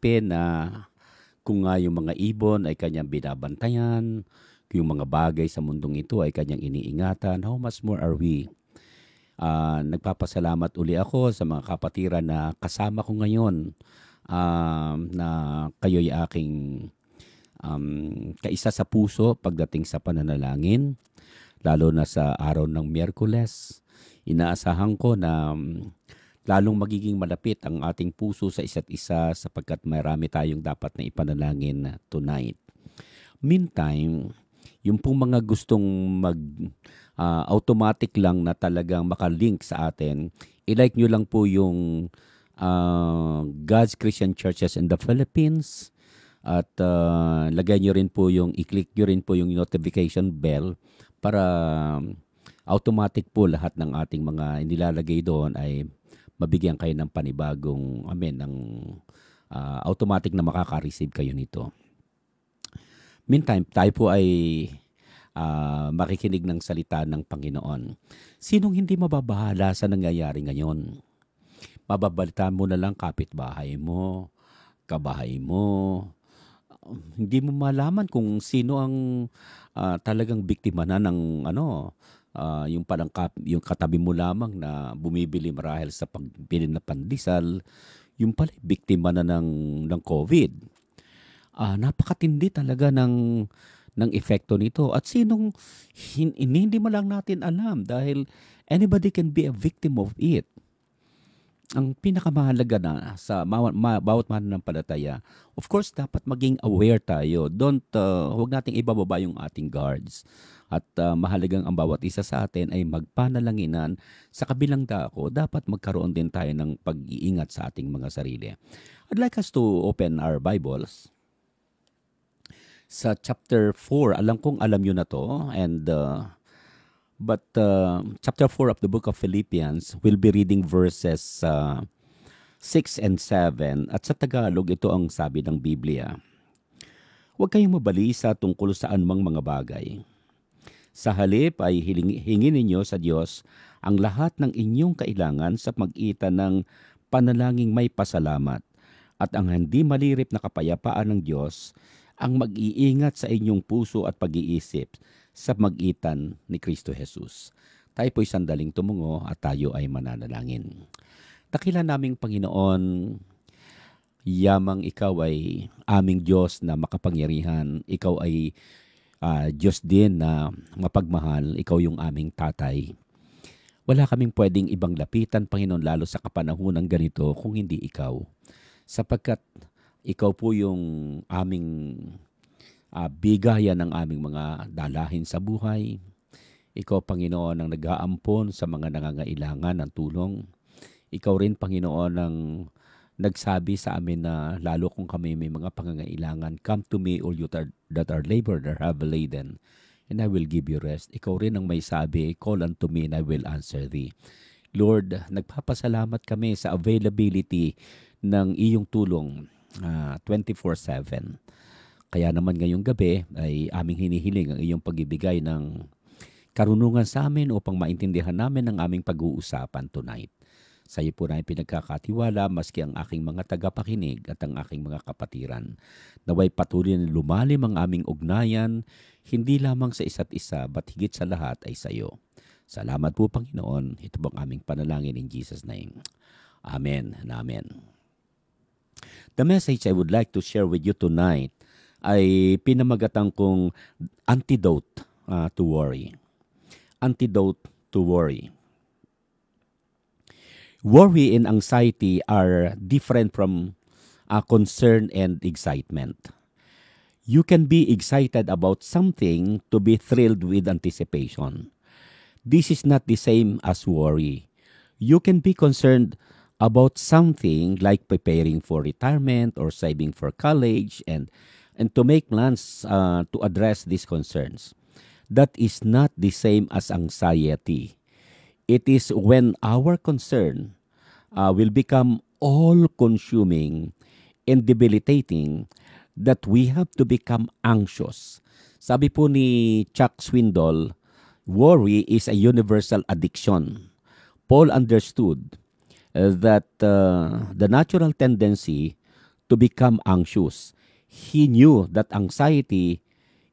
isipin na kung nga yung mga ibon ay kanyang binabantayan, kung yung mga bagay sa mundong ito ay kanyang iniingatan, how much more are we? Nagpapasalamat uli ako sa mga kapatiran na kasama ko ngayon, na kayo'y aking kaisa sa puso pagdating sa pananalangin, lalo na sa araw ng Miyerkules. Inaasahan ko na lalong magiging malapit ang ating puso sa isa't isa sapagkat marami tayong dapat na ipanalangin tonight. Meantime, yung pong mga gustong automatic lang na talagang makalink sa atin, i-like nyo lang po yung God's Christian Churches in the Philippines at lagay nyo rin po yung, i-click nyo rin po yung notification bell para automatic po lahat ng ating mga inilalagay doon ay mabigyan kayo ng panibagong, ng automatic na makaka-receive kayo nito. Meantime, tayo po ay makikinig ng salita ng Panginoon. Sinong hindi mababahala sa nangyayari ngayon? Mababalitaan mo na lang kapitbahay mo, kabahay mo. Hindi mo malaman kung sino ang talagang biktima na ng yung yung katabi mo lamang na bumibili marahil sa pagbili na pandesal, yung pala biktima na ng COVID. Napakatindi talaga ng epekto nito. At sinong hindi mo lang natin alam dahil anybody can be a victim of it. Ang pinakamahalaga na sa bawat mananampalataya, of course, dapat maging aware tayo. Huwag nating ibababa yung ating guards. At mahalagang ang bawat isa sa atin ay magpanalanginan. Sa kabilang dako, dapat magkaroon din tayo ng pag-iingat sa ating mga sarili. I'd like us to open our Bibles sa chapter 4. Alam kong alam nyo na to. But chapter 4 of the book of Philippians, we'll be reading verses 6 and 7. At sa Tagalog, ito ang sabi ng Biblia. Huwag kayong mabalisa tungkol sa anumang mga bagay. Sa halip ay hingin ninyo sa Diyos ang lahat ng inyong kailangan sa pagitan ng panalangin may pasalamat. At ang hindi malirip na kapayapaan ng Diyos ang mag-iingat sa inyong puso at pag-iisip sa magitan ni Kristo Jesus. Tayo po'y sandaling tumungo at tayo ay mananalangin. Dakila naming Panginoon, yamang ikaw ay aming Diyos na makapangyarihan. Ikaw ay Diyos din na mapagmahal. Ikaw yung aming tatay. Wala kaming pwedeng ibang lapitan, Panginoon, lalo sa kapanahon ng ganito kung hindi ikaw. Sapagkat ikaw po yung aming bigayan ng aming mga dalahin sa buhay. Ikaw, Panginoon, ang nag-aampon sa mga nangangailangan ng tulong. Ikaw rin, Panginoon, ang nagsabi sa amin na lalo kung kami may mga pangangailangan, come to me all you that are labored or heavy laden, and I will give you rest. Ikaw rin ang may sabi, call unto me and I will answer thee. Lord, nagpapasalamat kami sa availability ng iyong tulong 24/7. Kaya naman ngayong gabi ay aming hinihiling ang iyong pag-ibigay ng karunungan sa amin upang maintindihan namin ang aming pag-uusapan tonight. Sa iyo po na pinagkakatiwala maski ang aking mga tagapakinig at ang aking mga kapatiran. Naway patuloy na lumalim ang aming ugnayan, hindi lamang sa isa't isa, but higit sa lahat ay sa iyo. Salamat po, Panginoon. Ito po ang aming panalangin in Jesus' name. Amen and amen. The message I would like to share with you tonight ay pinamagatan kong antidote to worry. Antidote to worry. Worry and anxiety are different from concern and excitement. You can be excited about something to be thrilled with anticipation. This is not the same as worry. You can be concerned about something like preparing for retirement or saving for college and to make plans to address these concerns. That is not the same as anxiety. It is when our concern will become all-consuming and debilitating that we have to become anxious. Sabi po ni Chuck Swindoll, worry is a universal addiction. Paul understood that the natural tendency to become anxious. He knew that anxiety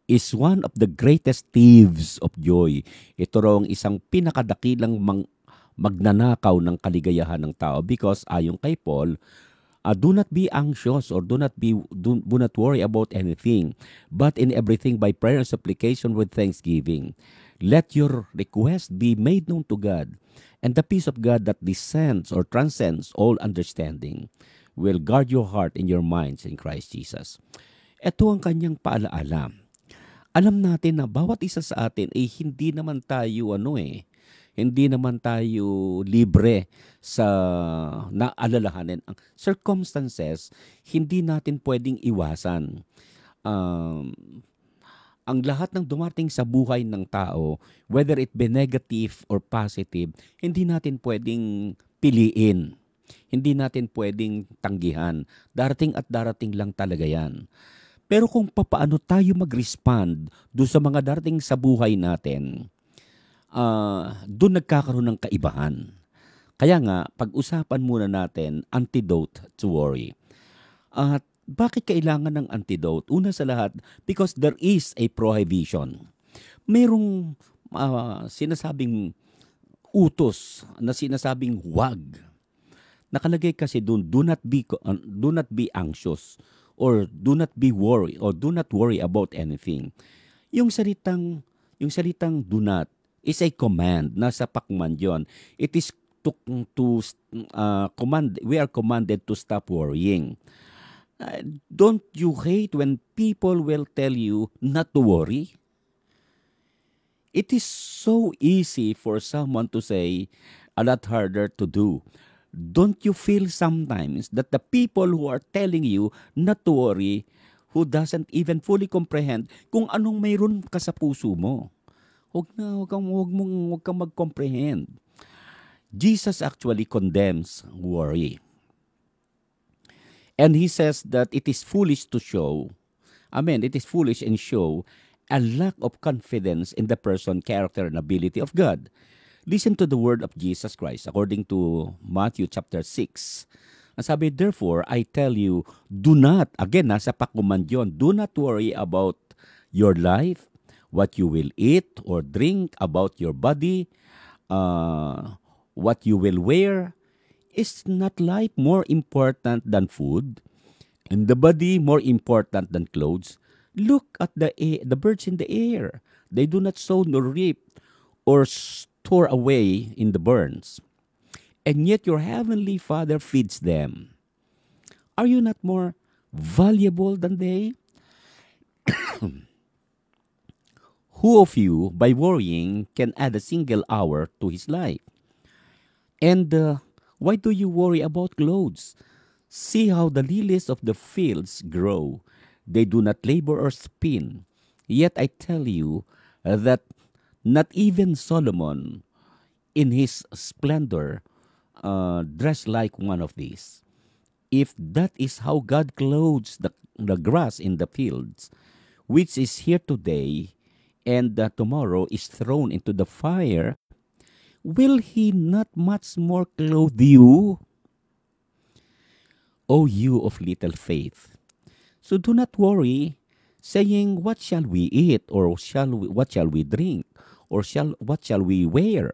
is one of the greatest thieves of joy. Ito raw ang isang pinakadakilang magnanakaw ng kaligayahan ng tao because ayon kay Paul, do not be anxious or do not worry about anything, but in everything by prayer and supplication with thanksgiving. Let your request be made known to God, and the peace of God that descends or transcends all understanding will guard your heart and your minds in Christ Jesus. Ito ang kanyang paalaala. Alam natin na bawat isa sa atin ay hindi naman tayo hindi naman tayo libre sa naalalahanin. Ang circumstances, hindi natin pwedeng iwasan. Ang lahat ng dumating sa buhay ng tao, whether it be negative or positive, hindi natin pwedeng piliin. Hindi natin pwedeng tanggihan. Darating at darating lang talaga yan. Pero kung papaano tayo mag-respond doon sa mga darating sa buhay natin, doon nagkakaroon ng kaibahan. Kaya nga, pag-usapan muna natin antidote to worry. At bakit kailangan ng antidote? Una sa lahat, because there is a prohibition. Merong sinasabing utos na sinasabing wag. Nakalagay kasi doon, do not be anxious or do not be worry or do not worry about anything. Yung salitang do not is a command. Nasa pakman yon. It is to command. We are commanded to stop worrying. Don't you hate when people will tell you not to worry? It is so easy for someone to say, a lot harder to do. Don't you feel sometimes that the people who are telling you not to worry, who doesn't even fully comprehend kung anong mayroon ka sa puso mo? Huwag kang mag-comprehend. Jesus actually condemns worry. And he says that it is foolish and show a lack of confidence in the person, character, and ability of God. Listen to the word of Jesus Christ according to Matthew chapter 6. Ang sabi, therefore, I tell you, do not, again, nasa pakuman yun, do not worry about your life, what you will eat or drink, about your body, what you will wear. Is not life more important than food, and the body more important than clothes? Look at the birds in the air. They do not sow nor reap or store away in the barns, and yet your heavenly Father feeds them. Are you not more valuable than they? Who of you, by worrying, can add a single hour to his life? And why do you worry about clothes? See how the lilies of the fields grow. They do not labor or spin. Yet I tell you that not even Solomon, in his splendor, dressed like one of these. If that is how God clothes the grass in the fields, which is here today and tomorrow is thrown into the fire, will he not much more clothe you, O you of little faith? So do not worry, saying, what shall we eat, or what shall we drink, or what shall we wear?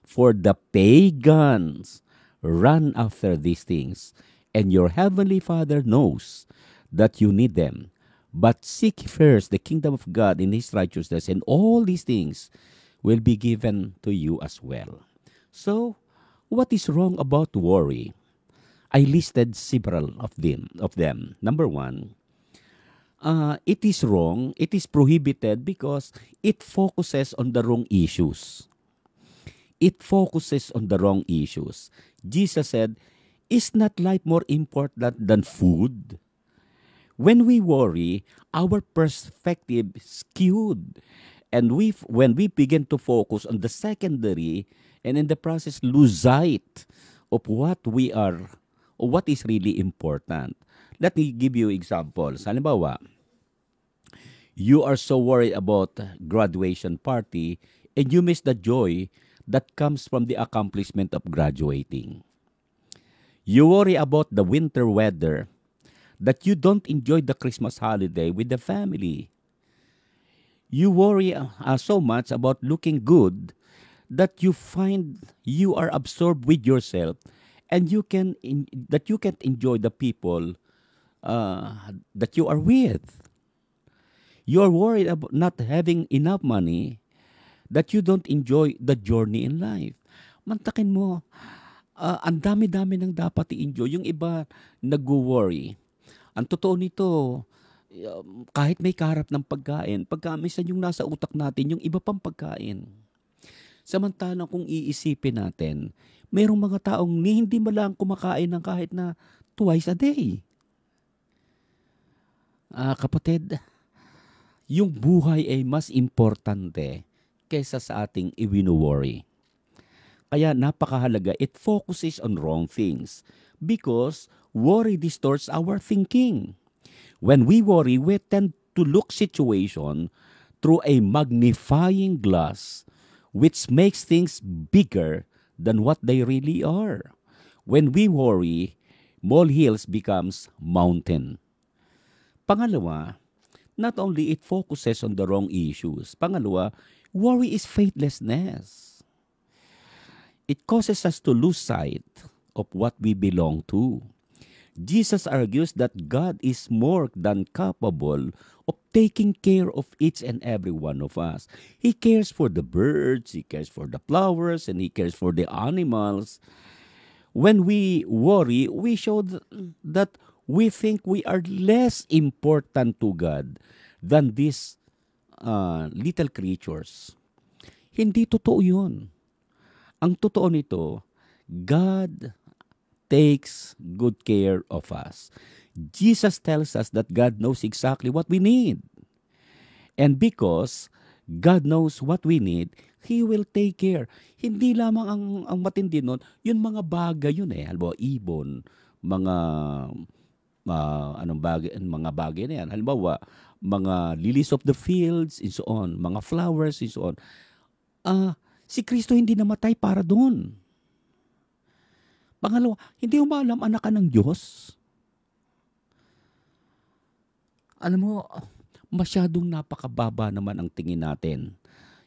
For the pagans run after these things, and your heavenly Father knows that you need them. But seek first the kingdom of God in his righteousness, and all these things will be given to you as well. So, what is wrong about worry? I listed several of them. Number one, it is wrong, it is prohibited because it focuses on the wrong issues. It focuses on the wrong issues. Jesus said, is not life more important than food? When we worry, our perspective is skewed. And when we begin to focus on the secondary and in the process lose sight of what we are or what is really important. Let me give you examples. Halimbawa, you are so worried about graduation party and you miss the joy that comes from the accomplishment of graduating. You worry about the winter weather that you don't enjoy the Christmas holiday with the family. You worry so much about looking good that you find you are absorbed with yourself, and that you can't enjoy the people that you are with. You are worried about not having enough money that you don't enjoy the journey in life. Mantakin mo, ang dami-dami ng dapat i-enjoy. Yung iba nag-worry. Ang totoo nito, kahit may kaharap ng pagkain, pagka minsan yung nasa utak natin, yung iba pang pagkain. Samantalang kung iisipin natin, mayroong mga taong hindi mo lang kumakain ng kahit na twice a day. Kapatid, yung buhay ay mas importante kaysa sa ating i-worry. Kaya napakahalaga, it focuses on wrong things because worry distorts our thinking. When we worry, we tend to look situation through a magnifying glass which makes things bigger than what they really are. When we worry, molehills becomes mountain. Pangalawa, not only it focuses on the wrong issues. Pangalawa, worry is faithlessness. It causes us to lose sight of what we belong to. Jesus argues that God is more than capable of taking care of each and every one of us. He cares for the birds, He cares for the flowers, and He cares for the animals. When we worry, we show that we think we are less important to God than these little creatures. Hindi totoo yun. Ang totoo nito, God takes good care of us. Jesus tells us that God knows exactly what we need. And because God knows what we need, He will take care. Hindi lamang ang matindi nun, yun mga bagay yun eh. Halimbawa, ibon, mga mga bagay na yan. Halimbawa, mga lilies of the fields, and so on, mga flowers, and so on. Si Kristo hindi namatay para doon. Pangalawa, hindi mo ba alam anak ka ng Diyos? Alam mo, masyadong napakababa naman ang tingin natin.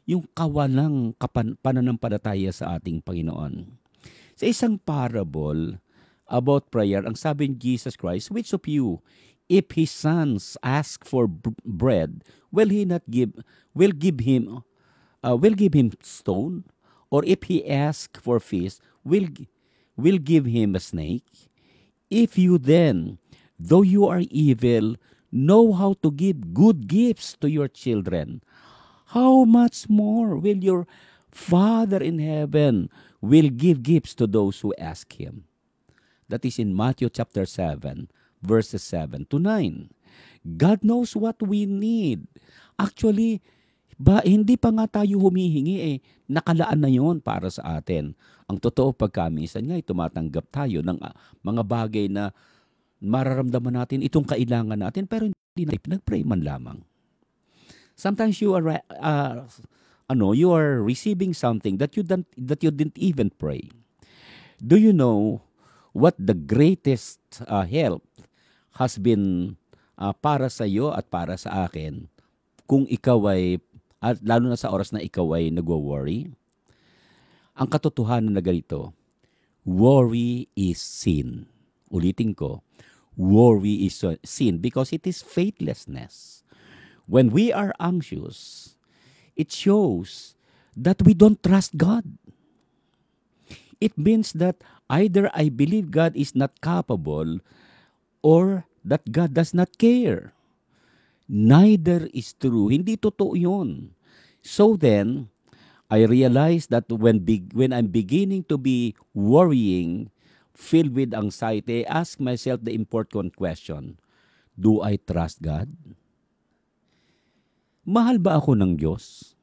Yung kawalang pananampalataya sa ating Panginoon. Sa isang parable about prayer, ang sabi ni Jesus Christ, which of you, if his sons ask for bread, will give him stone? Or if he ask for fish, will give him a snake? If you then, though you are evil, know how to give good gifts to your children, how much more will your Father in heaven will give gifts to those who ask Him? That is in Matthew chapter 7, verses 7 to 9. God knows what we need. Actually, hindi pa nga tayo humihingi nakalaan na yon para sa atin. Ang totoo pagkamisan nga, tumatanggap tayo ng mga bagay na mararamdaman natin itong kailangan natin, pero hindi na pinag-pray man lamang. Sometimes you are receiving something that you didn't even pray. Do you know what the greatest help has been para sa iyo at para sa akin kung ikaw ay, at lalo na sa oras na ikaw ay nagwo-worry? Ang katotohanan na ganito, worry is sin. Ulitin ko, worry is sin because it is faithlessness. When we are anxious, it shows that we don't trust God. It means that either I believe God is not capable or that God does not care. Neither is true. Hindi totoo yun. So then, I realize that when I'm beginning to be worrying, filled with anxiety, I ask myself the important question, do I trust God? Mahal ba ako ng Diyos?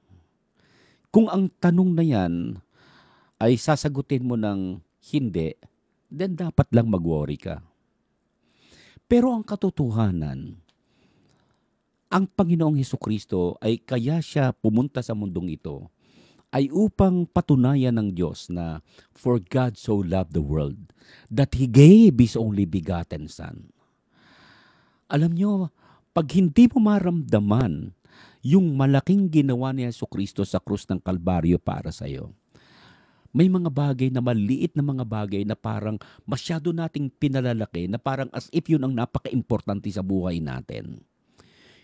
Kung ang tanong na yan ay sasagutin mo ng hindi, then dapat lang mag-worry ka. Pero ang katotohanan, ang Panginoong Hesukristo ay kaya siya pumunta sa mundong ito ay upang patunayan ng Diyos na for God so loved the world that He gave His only begotten Son. Alam nyo, pag hindi mo maramdaman yung malaking ginawa ni Jesucristo sa krus ng Kalbaryo para sa'yo, may mga bagay na maliit na mga bagay na parang masyado nating pinalalaki, na parang as if yun ang napaka-importante sa buhay natin.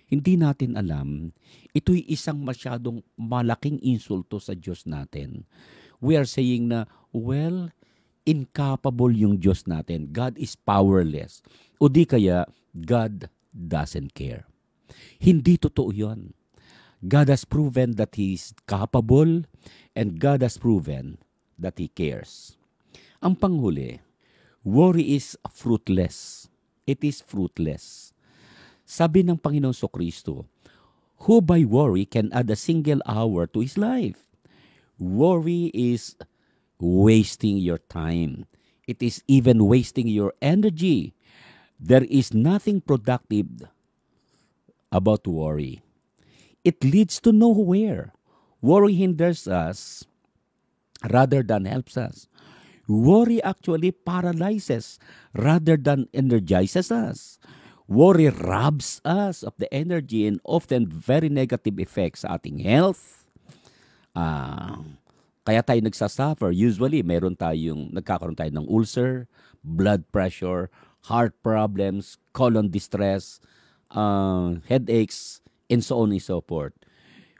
Hindi natin alam, ito'y isang masyadong malaking insulto sa Diyos natin. We are saying na, well, incapable yung Diyos natin. God is powerless. O di kaya, God doesn't care. Hindi totoo yun. God has proven that He is capable, and God has proven that He cares. Ang panghuli, worry is fruitless. It is fruitless. Sabi ng Panginoong Kristo, who by worry can add a single hour to his life? Worry is wasting your time. It is even wasting your energy. There is nothing productive about worry. It leads to nowhere. Worry hinders us rather than helps us. Worry actually paralyzes rather than energizes us. Worry robs us of the energy and often very negative effects sa ating health. Kaya tayo nagsasuffer. Usually, nagkakaroon tayo ng ulcer, blood pressure, heart problems, colon distress, headaches, and so on and so forth.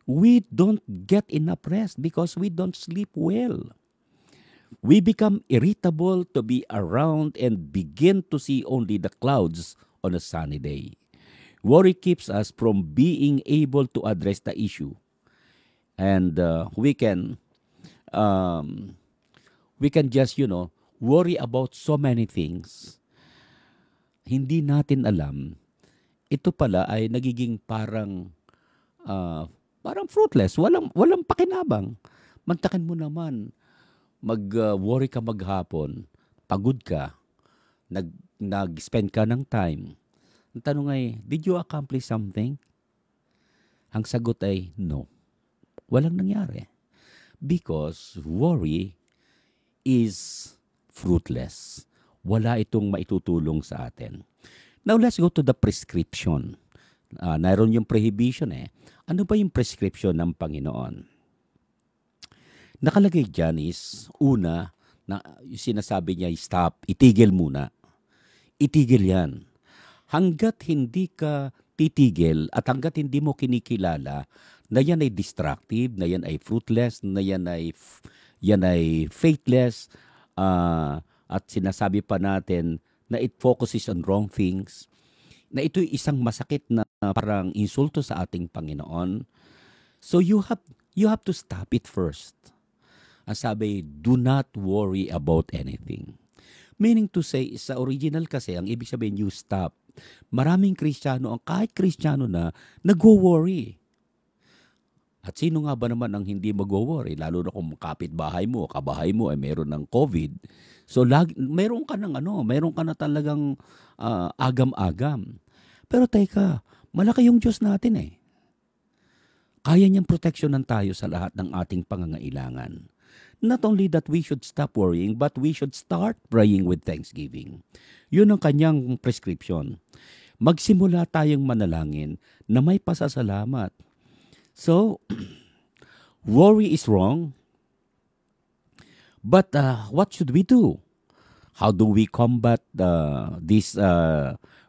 We don't get enough rest because we don't sleep well. We become irritable to be around and begin to see only the clouds on a sunny day. Worry keeps us from being able to address the issue. And we can just, worry about so many things. Hindi natin alam, ito pala ay nagiging parang fruitless, walang pakinabang. Mantakin mo naman, mag-worry ka maghapon, pagod ka, nag-spend ka ng time. Ang tanong ay, did you accomplish something? Ang sagot ay, no. Walang nangyari. Because worry is fruitless. Wala itong maitutulong sa atin. Now, let's go to the prescription. Naroon yung prohibition eh. Ano ba yung prescription ng Panginoon? Nakalagay dyan is, una, na yung sinasabi niya, stop, itigil muna. Itigil yan. Hanggat hindi ka titigil at hanggat hindi mo kinikilala na yan ay destructive, na yan ay fruitless, na yan ay faithless, at sinasabi pa natin na it focuses on wrong things, na ito'y isang masakit na parang insulto sa ating Panginoon. So you have to stop it first. Ang sabi, do not worry about anything. Meaning to say, sa original kasi, ang ibig sabihin, you stop. Maraming Kristiyano, kahit Kristiyano na, nag-worry. At sino nga ba naman ang hindi mag-worry? Lalo na kung kapitbahay mo, kabahay mo ay meron ng COVID. So meron ka na talagang agam-agam. Pero teka, malaki yung Diyos natin eh. Kaya niyang proteksyonan tayo sa lahat ng ating pangangailangan. Not only that we should stop worrying, but we should start praying with thanksgiving. Yun ang kanyang prescription. Magsimula tayong manalangin na may pasasalamat. So, worry is wrong. But what should we do? How do we combat this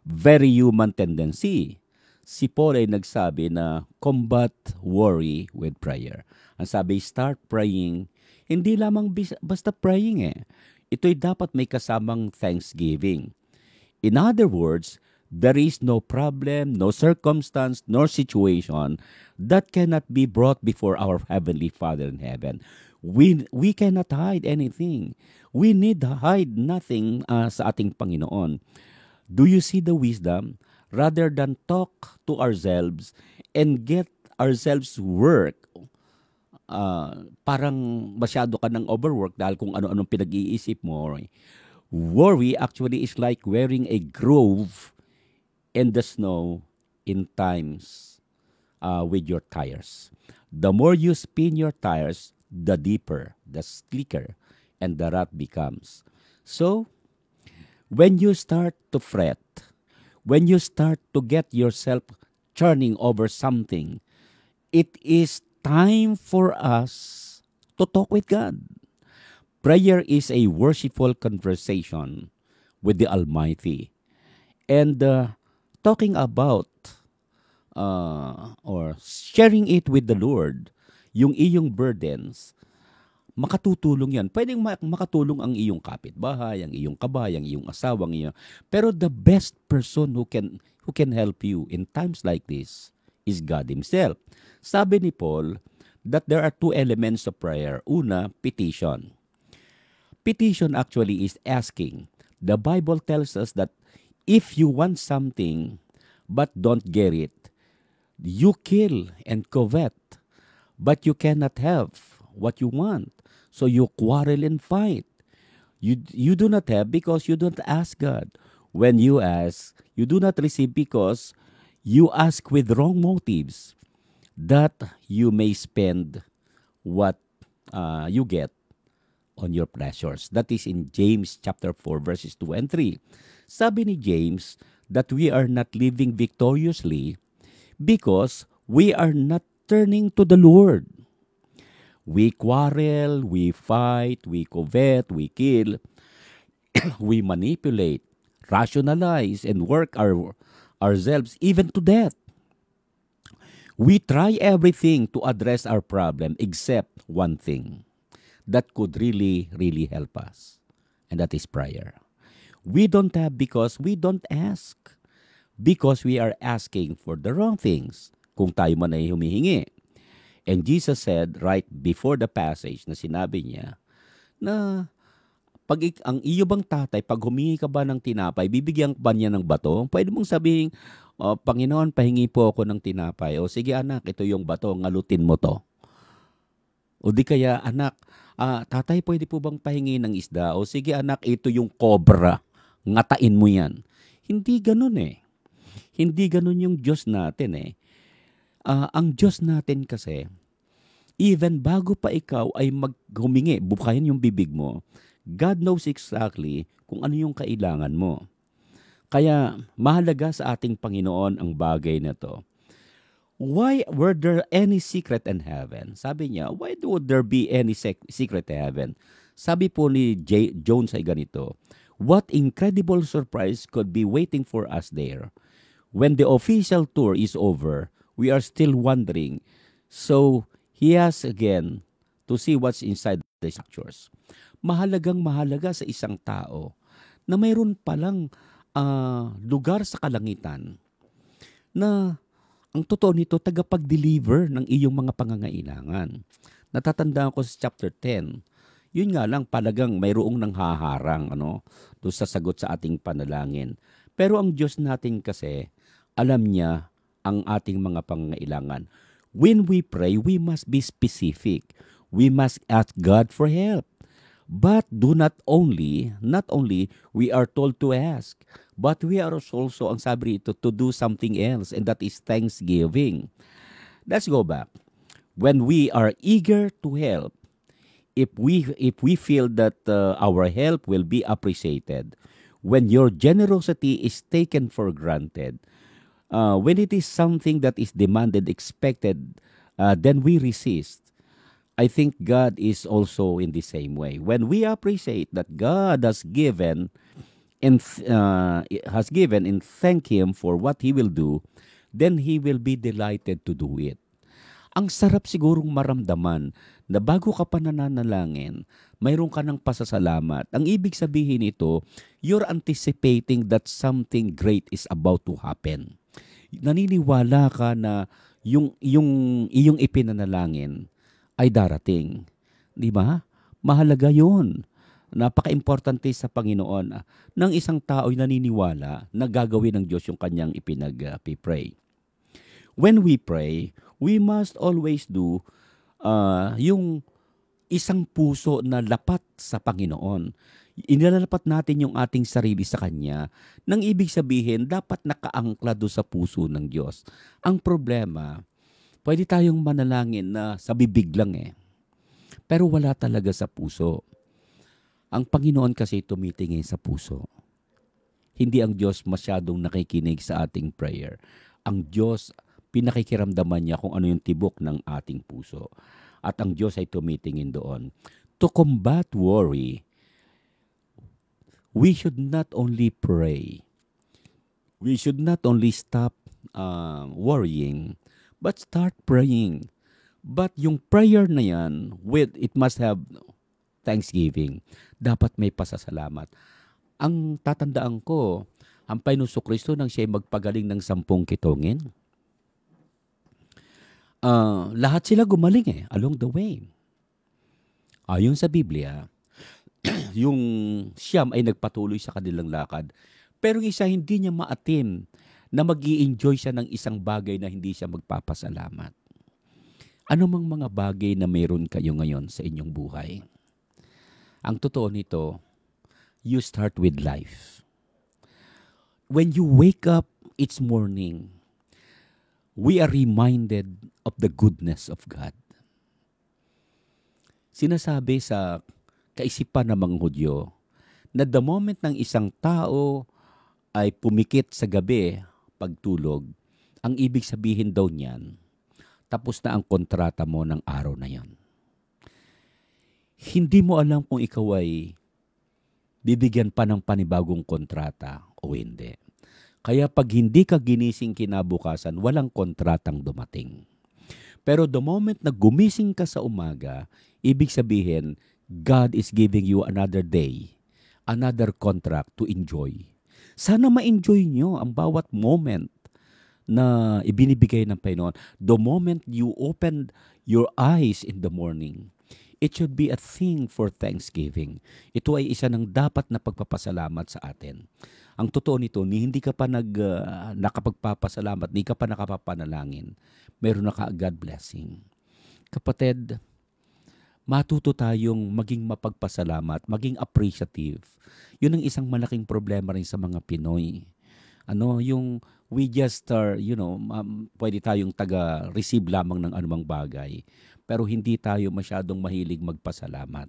very human tendency? Si Paul ay nagsabi na combat worry with prayer. Ang sabi, start praying. Hindi lamang basta praying eh. Ito'y dapat may kasamang thanksgiving. In other words, there is no problem, no circumstance, nor situation that cannot be brought before our Heavenly Father in heaven. We cannot hide anything. We need hide nothing sa ating Panginoon. Do you see the wisdom? Rather than talk to ourselves and get ourselves work, parang masyado ka ng overwork dahil kung ano-anong pinag-iisip mo. Worry actually is like wearing a glove in the snow in times with your tires. The more you spin your tires, the deeper, the slicker, and the rut becomes. So, when you start to fret, When you start to get yourself churning over something, it is time for us to talk with God. Prayer is a worshipful conversation with the Almighty. And talking about or sharing it with the Lord, yung iyong burdens, makatutulong yan. Pwedeng makatulong ang iyong kapitbahay, ang iyong kabay, ang iyong asawa, ang iyong... Pero the best person who can help you in times like this is God Himself. Sabi ni Paul that there are two elements of prayer. Una, petition. Petition actually is asking. The Bible tells us that if you want something but don't get it, you kill and covet, but you cannot have what you want. So you quarrel and fight. You do not have because you don't ask God. When you ask, you do not receive because you ask with wrong motives, that you may spend what you get on your pleasures. That is in James chapter 4 verses 2 and 3. Sabi ni James that we are not living victoriously because we are not turning to the Lord. We quarrel, we fight, we covet, we kill, we manipulate, rationalize, and work ourselves even to death. We try everything to address our problem except one thing that could really, really help us, and that is prayer. We don't have because we don't ask. Because we are asking for the wrong things kung tayo man ay humihingi. And Jesus said right before the passage na sinabi niya na ang iyo bang tatay, pag humingi ka ba ng tinapay, bibigyan ba niya ng bato? Pwede mong sabihin, Panginoon, pahingi po ako ng tinapay. O sige anak, ito yung bato, ngalutin mo to. O di kaya, anak, tatay, pwede po bang pahingi ng isda? O sige anak, ito yung cobra, ngatain mo yan. Hindi ganun eh. Hindi ganun yung Diyos natin eh. Ang Diyos natin kasi, even bago pa ikaw ay maghumingi, bukayin yung bibig mo, God knows exactly kung ano yung kailangan mo. Kaya mahalaga sa ating Panginoon ang bagay na to. Why were there any secret in heaven? Sabi niya, why would there be any secret in heaven? Sabi po ni Jones ay ganito, what incredible surprise could be waiting for us there? When the official tour is over, we are still wondering. So, he has again to see what's inside the structures. Mahalaga sa isang tao na mayroon palang lugar sa kalangitan na ang totoo nito, tagapag-deliver ng iyong mga pangangailangan. Natatandaan ko sa chapter 10, yun nga lang palagang mayroong nang haharang doon sa sagot sa ating panalangin. Pero ang Diyos natin kasi, alam niya ang ating mga pangangailangan. When we pray, we must be specific. We must ask God for help. But not only we are told to ask, but we are also, ang sabi rito, to do something else, and that is thanksgiving. Let's go back. When we are eager to help, if we feel that our help will be appreciated, when your generosity is taken for granted, when it is something that is demanded, expected, then we resist. I think God is also in the same way. When we appreciate that God has given and thank Him for what He will do, then He will be delighted to do it. Ang sarap sigurong maramdaman na bago ka pa nananalangin, mayroon ka ng pasasalamat. Ang ibig sabihin ito, you're anticipating that something great is about to happen. Naniniwala ka na yung iyong ipinanalangin ay darating. Di ba? Mahalaga yun. Napaka-importante sa Panginoon ng isang tao ay naniniwala na gagawin ng Diyos yung kanyang ipinag-pray. When we pray, we must always do yung isang puso na lapat sa Panginoon. Inilalapat natin yung ating sarili sa Kanya. Nang ibig sabihin, dapat nakaangkla doon sa puso ng Diyos. Ang problema, pwede tayong manalangin na sa bibig lang pero wala talaga sa puso. Ang Panginoon kasi tumitingin sa puso. hindi ang Diyos masyadong nakikinig sa ating prayer. Ang Diyos, pinakikiramdaman niya kung ano yung tibok ng ating puso. At ang Diyos ay tumitingin doon. To combat worry, we should not only pray. We should not only stop worrying, but start praying. But yung prayer na yan, it must have thanksgiving. Dapat may pasasalamat. Ang tatandaan ko, ang Panginoon Kristo nang siya'y magpagaling ng 10 kitongin, lahat sila gumaling along the way. Ayon sa Biblia, yung siyam ay nagpatuloy sa kanilang lakad. Pero yung isa hindi niya maatim na mag-i-enjoy siya ng isang bagay na hindi siya magpapasalamat. Ano mang mga bagay na mayroon kayo ngayon sa inyong buhay? Ang totoo nito, you start with life. When you wake up each morning, we are reminded of the goodness of God. Sinasabi sa kaisipan ng mga Hudyo na the moment ng isang tao ay pumikit sa gabi pagtulog, ang ibig sabihin daw niyan, tapos na ang kontrata mo ng araw na yan. Hindi mo alam kung ikaw ay bibigyan pa ng panibagong kontrata o hindi. Kaya pag hindi ka ginising kinabukasan, walang kontratang dumating. Pero the moment na gumising ka sa umaga, ibig sabihin, God is giving you another day, another contract to enjoy. Sana ma-enjoy nyo ang bawat moment na ibinibigay ng Panginoon. The moment you open your eyes in the morning, it should be a thing for thanksgiving. Ito ay isa ng dapat na pagpapasalamat sa atin. Ang totoo nito, hindi ka pa nakapagpapasalamat, hindi ka pa nakapapanalangin, meron na kaagad blessing. Kapatid, matuto tayong maging mapagpasalamat, maging appreciative. Yun ang isang malaking problema rin sa mga Pinoy. Yung we just are, pwede tayong taga-receive lamang ng anumang bagay, pero hindi tayo masyadong mahilig magpasalamat.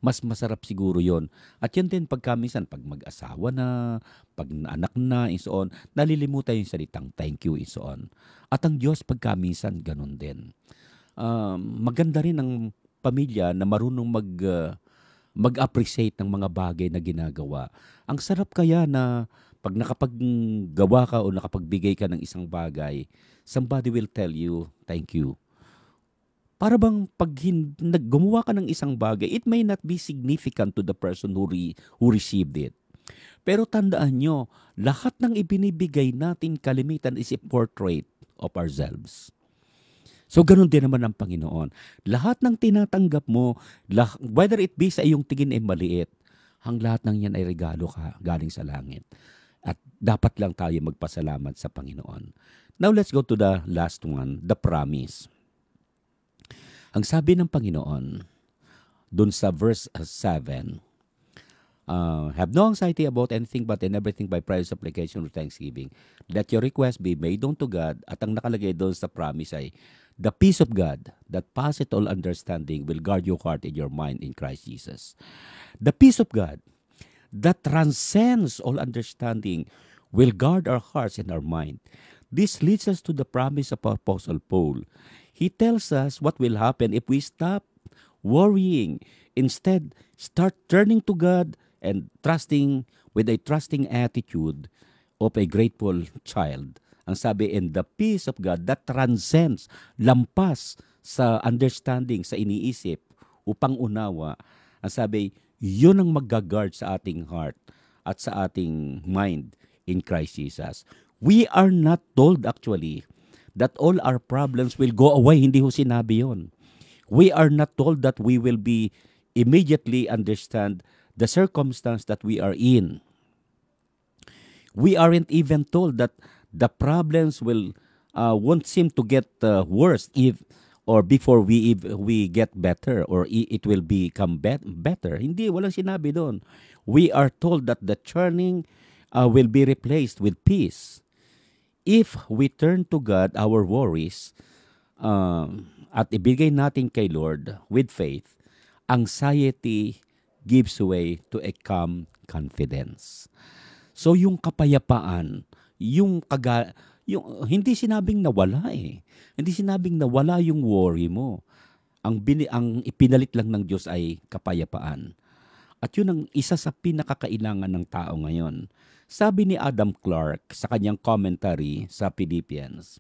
Mas masarap siguro yon. At yun din pagkamisan, pag mag-asawa na, pag anak na, and so on, nalilimutan yung salitang thank you, and so on. At ang Diyos pagkamisan, ganun din. Maganda rin ang pamilya na marunong mag-appreciate ng mga bagay na ginagawa. Ang sarap kaya na pag nakapaggawa ka o nakapagbigay ka ng isang bagay, somebody will tell you, thank you. Para bang pag gumawa ka ng isang bagay, it may not be significant to the person who received it. Pero tandaan nyo, lahat ng ibinibigay natin kalimitan is a portrait of ourselves. So ganun din naman ang Panginoon. Lahat ng tinatanggap mo, whether it be sa iyong tingin ay maliit, ang lahat ng yan ay regalo ka galing sa langit. At dapat lang tayo magpasalamat sa Panginoon. Now let's go to the last one, the promise. Ang sabi ng Panginoon, dun sa verse 7, have no anxiety about anything but in everything by prayer, supplication, or thanksgiving. Let your request be made known to God. At ang nakalagay doon sa promise ay, the peace of God that passeth all understanding will guard your heart and your mind in Christ Jesus. The peace of God that transcends all understanding will guard our hearts and our mind. This leads us to the promise of Apostle Paul. He tells us what will happen if we stop worrying. Instead, start turning to God and trusting with a trusting attitude of a grateful child. Ang sabi, and the peace of God that transcends, lampas sa understanding, sa iniisip, upang unawa. Ang sabi, yun ang mag-guard sa ating heart at sa ating mind in Christ Jesus. We are not told actually that all our problems will go away. Hindi ho sinabi yun. We are not told that we will be immediately understand the circumstance that we are in. We aren't even told that the problems won't seem to get worse before we get better or it will become better. Hindi, walang sinabi doon. We are told that the churning will be replaced with peace. If we turn to God our worries at ibigay natin kay Lord with faith, anxiety gives way to a calm confidence. So yung kapayapaan, yung hindi sinabing nawala eh. Hindi sinabing nawala yung worry mo. Ang ipinalit lang ng Diyos ay kapayapaan. At yun ang isa sa pinakakailangan ng tao ngayon. Sabi ni Adam Clarke sa kanyang commentary sa Philippians,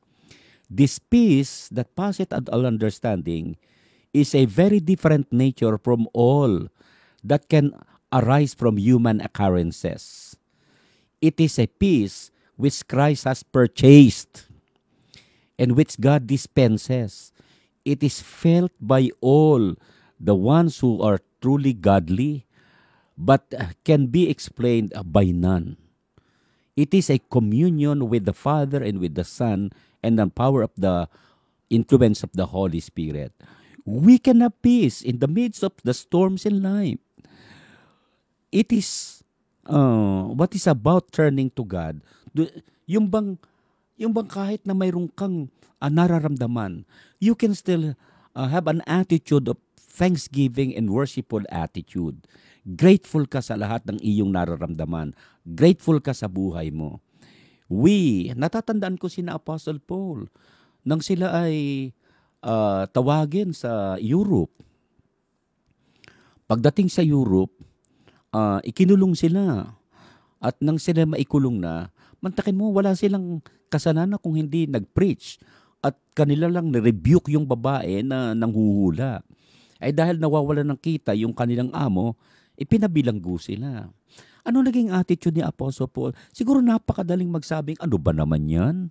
"This peace that passeth all understanding is a very different nature from all that can arise from human occurrences. It is a peace which Christ has purchased and which God dispenses. It is felt by all the ones who are truly godly, but can be explained by none. It is a communion with the Father and with the Son and the power of the influence of the Holy Spirit. We can have peace in the midst of the storms in life. It is what is about turning to God. Yung bang kahit na mayroon kang nararamdaman, you can still have an attitude of thanksgiving and worshipful attitude. Grateful ka sa lahat ng iyong nararamdaman. Grateful ka sa buhay mo. Natatandaan ko sina Apostle Paul, nang sila ay tawagin sa Europe. Pagdating sa Europe, ikinulong sila. At nang sila maikulong na, mantakin mo, wala silang kasalanan kung hindi nag-preach. At kanila lang na-rebuke yung babae na nanghuhula. Ay dahil nawawalan ng kita yung kanilang amo, ipinabilanggo sila. Ano naging attitude ni Apostle Paul? Siguro napakadaling magsabing, ano ba naman yan?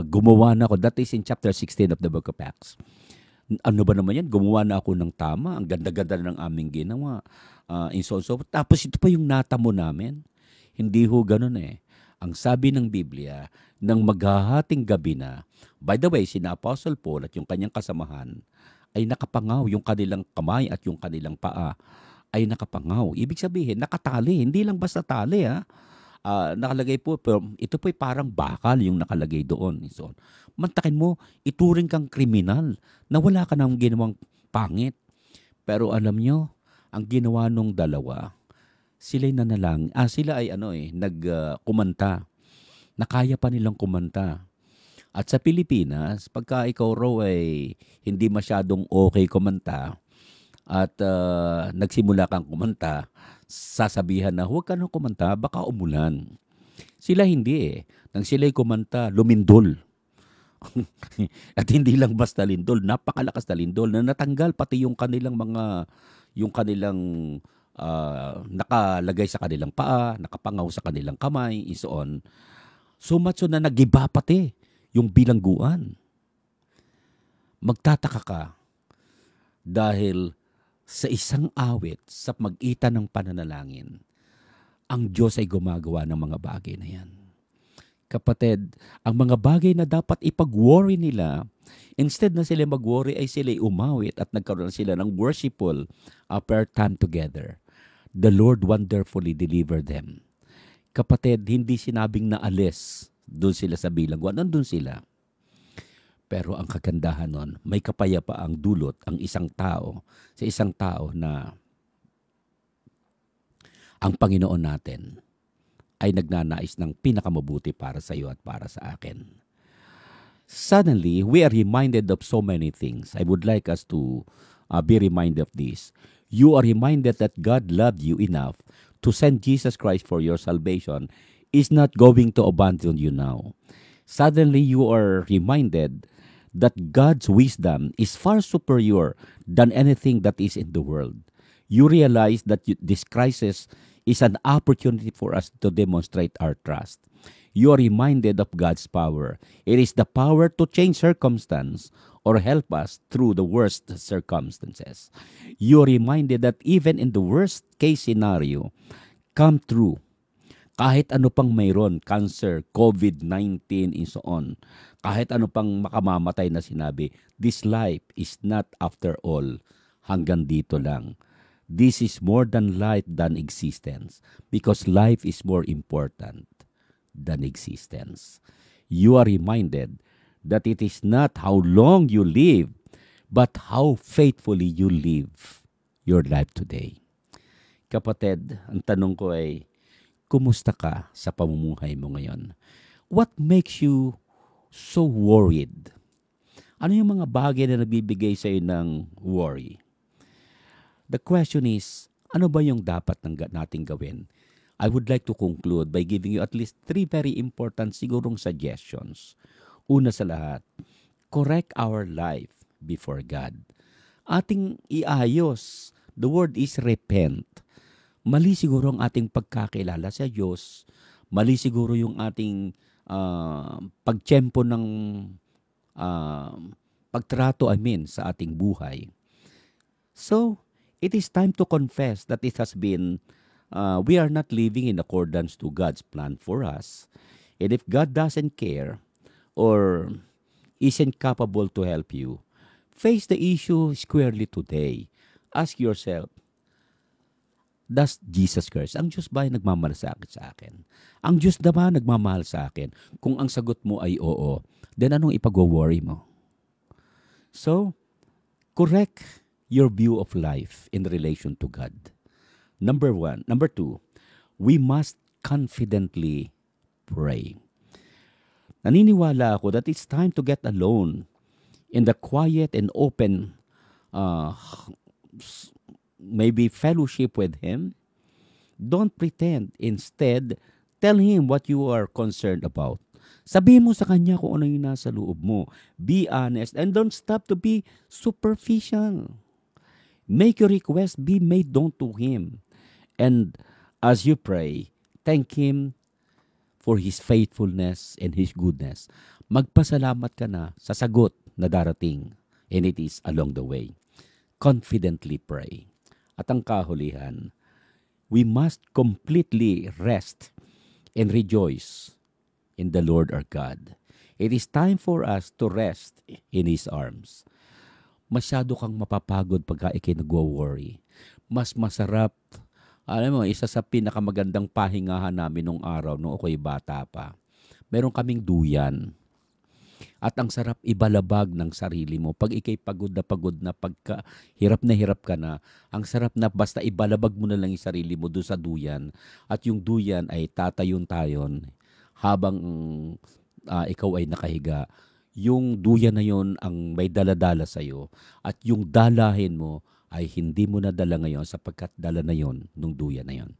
Gumawa na ako. That is in chapter 16 of the book of Acts. Ano ba naman yan? Gumawa na ako ng tama. Ang ganda-ganda ng aming ginawa. So. Tapos ito pa yung natamo namin. Hindi ho ganun eh. Ang sabi ng Biblia, nang maghahating gabi na, by the way, sina Apostle Paul at yung kanyang kasamahan, ay nakapangaw yung kanilang kamay at yung kanilang paa ay nakapangaw. Ibig sabihin, nakatali. Hindi lang basta tali ha. Nakalagay po, pero ito po'y parang bakal yung nakalagay doon. So, mantakin mo, ituring kang kriminal na wala ka nang ginawang pangit. Pero alam nyo, ang ginawa nung dalawa, sila ay kumanta. Nakaya pa nilang kumanta. At sa Pilipinas, pagka ikaw raw ay hindi masyadong okay kumanta at nagsimula kang kumanta, sasabihan na huwag ka nang kumanta, baka umulan. Sila hindi eh. Nang sila'y kumanta, lumindol. At hindi lang basta lindol, napakalakas na lindol na natanggal pati yung kanilang nakalagay sa kanilang paa, nakapangaw sa kanilang kamay, isoon. So much so na nagiba pati yung bilangguan. Magtataka ka dahil sa isang awit sa magitan ng pananalangin, ang Diyos ay gumagawa ng mga bagay na yan. Kapatid, ang mga bagay na dapat ipag-worry nila, instead na sila mag-worry ay sila umawit at nagkaroon sila ng worshipful prayer time together. The Lord wonderfully delivered them. Kapatid, hindi sinabing naalis doon sila sa bilangguan. Nandun sila. Pero ang kagandahan nun, may kapayapaang dulot ang isang tao sa isang tao na ang Panginoon natin ay nagnanais ng pinakamabuti para sa iyo at para sa akin. Suddenly, we are reminded of so many things. I would like us to be reminded of this. You are reminded that God loved you enough to send Jesus Christ for your salvation is not going to abandon you now. Suddenly, you are reminded that God's wisdom is far superior than anything that is in the world. You realize that this crisis is an opportunity for us to demonstrate our trust. You are reminded of God's power. It is the power to change circumstance or help us through the worst circumstances. You are reminded that even in the worst case scenario, come through. Kahit ano pang mayroon, cancer, COVID-19, and so on, kahit ano pang makamamatay na sinabi, this life is not after all, hanggang dito lang. This is more than life than existence, because life is more important than existence. You are reminded that it is not how long you live, but how faithfully you live your life today. Kapatid, ang tanong ko ay, kumusta ka sa pamumuhay mo ngayon? What makes you so worried? Ano yung mga bagay na nabibigay sa'yo ng worry? The question is, ano ba yung dapat nating gawin? I would like to conclude by giving you at least 3 very important sigurong suggestions. Una sa lahat, correct our life before God. Ating iayos. The word is repent. Mali siguro ang ating pagkakilala sa Diyos. Mali siguro yung ating pagtiyempo ng pagtrato, sa ating buhay. So, it is time to confess that it has been, we are not living in accordance to God's plan for us. And if God doesn't care or isn't capable to help you, face the issue squarely today. Ask yourself, does Jesus Christ, ang Diyos ba ay nagmamahal sa akin? Ang Diyos na ba nagmamahal sa akin? Kung ang sagot mo ay oo, then anong ipag-worry mo? So, correct your view of life in relation to God. Number 1. Number 2, we must confidently pray. Naniniwala ako that it's time to get alone in the quiet and open maybe fellowship with Him. Don't pretend. Instead, tell Him what you are concerned about. Sabihin mo sa Kanya kung ano yung nasa loob mo. Be honest and don't stop to be superficial. Make your request be made known to Him. And as you pray, thank Him for His faithfulness and His goodness. Magpasalamat ka na sa sagot na darating, and it is along the way. Confidently pray. At ang kahulihan, we must completely rest and rejoice in the Lord our God. It is time for us to rest in His arms. Masyado kang mapapagod pagka ikay nagwo-worry. Mas masarap, alam mo, isa sa pinakamagandang pahingahan namin nung araw, nung ako'y bata pa. Meron kaming duyan. At ang sarap ibalabag ng sarili mo. Pag ikay pagod na pagka hirap ka na, ang sarap na basta ibalabag mo na lang yung sarili mo doon sa duyan. At yung duyan ay tatayon-tayon habang ikaw ay nakahiga. Yung duyan na yon ang may daladala sa'yo. At yung dalahin mo ay hindi mo nadala ngayon sapagkat dala na yon nung duyan na yon.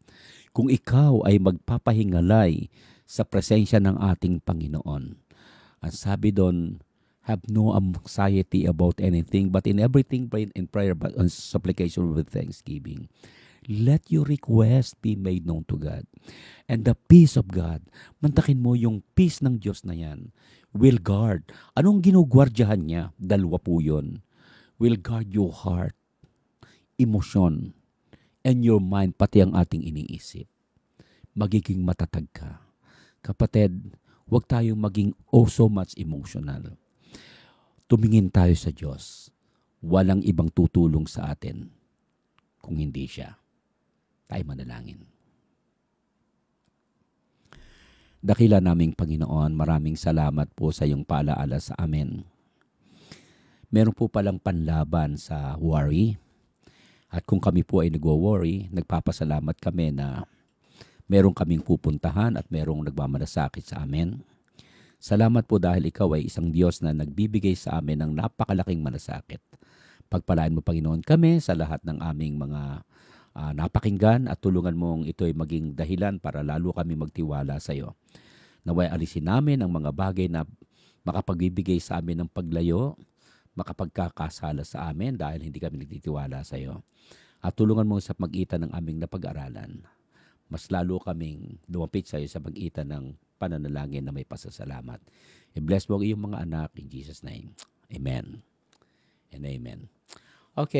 Kung ikaw ay magpapahingalay sa presensya ng ating Panginoon, ang sabi doon, have no anxiety about anything, but in everything pray in prayer but on supplication with thanksgiving. Let your request be made known to God. And the peace of God, mantakin mo yung peace ng Diyos na yan, will guard. Anong ginugwardyahan niya? Dalawa po yun. Will guard your heart, emosyon, and your mind, pati ang ating iniisip. Magiging matatag ka. Kapatid, huwag tayong maging so much emotional. Tumingin tayo sa Diyos. Walang ibang tutulong sa atin kung hindi siya. Tayo manalangin. Dakila naming Panginoon, maraming salamat po sa iyong paalaala sa amin. Meron po palang panlaban sa worry. At kung kami po ay nagwo-worry, nagpapasalamat kami na meron kaming pupuntahan at merong nagmamalasakit sa amin. Salamat po dahil ikaw ay isang Diyos na nagbibigay sa amin ng napakalaking malasakit. Pagpalain mo, Panginoon, kami sa lahat ng aming mga napakinggan at tulungan mong ito'y maging dahilan para lalo kami magtiwala sa iyo. Naway alisin namin ang mga bagay na makapagbibigay sa amin ng paglayo, makapagkakasala sa amin dahil hindi kami nagtitiwala sa iyo. At tulungan mo sa pagitan ng aming napag-aralan. Mas lalo kaming lumapit sa iyo sa pagitan ng pananalangin na may pasasalamat. I-bless mo ang iyong mga anak in Jesus' name. Amen and amen. Okay.